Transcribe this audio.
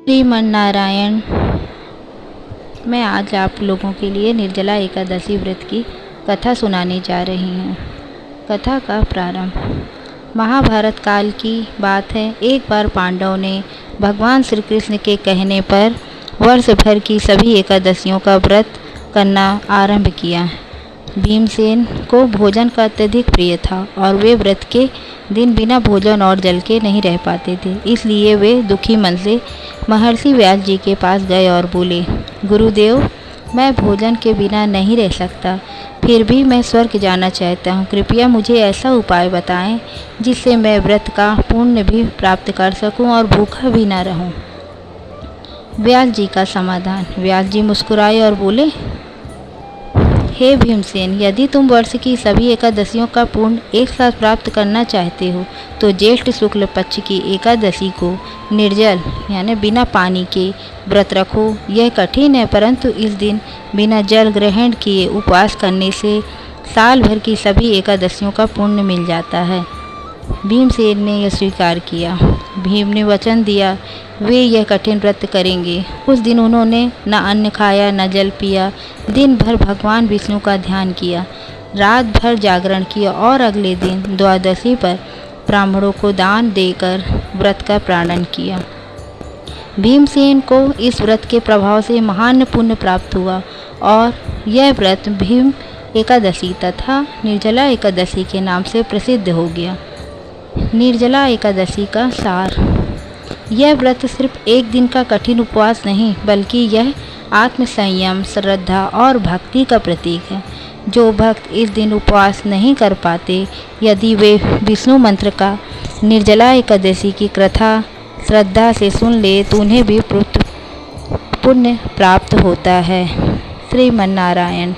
श्रीमन्नारायण। मैं आज आप लोगों के लिए निर्जला एकादशी व्रत की कथा सुनाने जा रही हूँ। कथा का प्रारंभ महाभारत काल की बात है। एक बार पांडवों ने भगवान श्री कृष्ण के कहने पर वर्ष भर की सभी एकादशियों का व्रत करना आरंभ किया। भीमसेन को भोजन का अत्यधिक प्रिय था और वे व्रत के दिन बिना भोजन और जल के नहीं रह पाते थे। इसलिए वे दुखी मन से महर्षि व्यास जी के पास गए और बोले, गुरुदेव, मैं भोजन के बिना नहीं रह सकता, फिर भी मैं स्वर्ग जाना चाहता हूँ। कृपया मुझे ऐसा उपाय बताएं जिससे मैं व्रत का पुण्य भी प्राप्त कर सकूँ और भूखा भी न रहूँ। व्यास जी का समाधान। व्यास जी मुस्कुराए और बोले, हे भीमसेन, यदि तुम वर्ष की सभी एकादशियों का पुण्य एक साथ प्राप्त करना चाहते हो तो ज्येष्ठ शुक्ल पक्ष की एकादशी को निर्जल यानी बिना पानी के व्रत रखो। यह कठिन है, परंतु इस दिन बिना जल ग्रहण किए उपवास करने से साल भर की सभी एकादशियों का पुण्य मिल जाता है। भीमसेन ने यह स्वीकार किया। भीम ने वचन दिया वे यह कठिन व्रत करेंगे। उस दिन उन्होंने न अन्न खाया न जल पिया। दिन भर भगवान विष्णु का ध्यान किया, रात भर जागरण किया और अगले दिन द्वादशी पर ब्राह्मणों को दान देकर व्रत का पालन किया। भीमसेन को इस व्रत के प्रभाव से महान पुण्य प्राप्त हुआ और यह व्रत भीम एकादशी तथा निर्जला एकादशी के नाम से प्रसिद्ध हो गया। निर्जला एकादशी का सार। यह व्रत सिर्फ एक दिन का कठिन उपवास नहीं, बल्कि यह आत्मसंयम, श्रद्धा और भक्ति का प्रतीक है। जो भक्त इस दिन उपवास नहीं कर पाते, यदि वे विष्णु मंत्र का निर्जला एकादशी की कथा श्रद्धा से सुन ले तो उन्हें भी पुण्य प्राप्त होता है। श्रीमन्नारायण।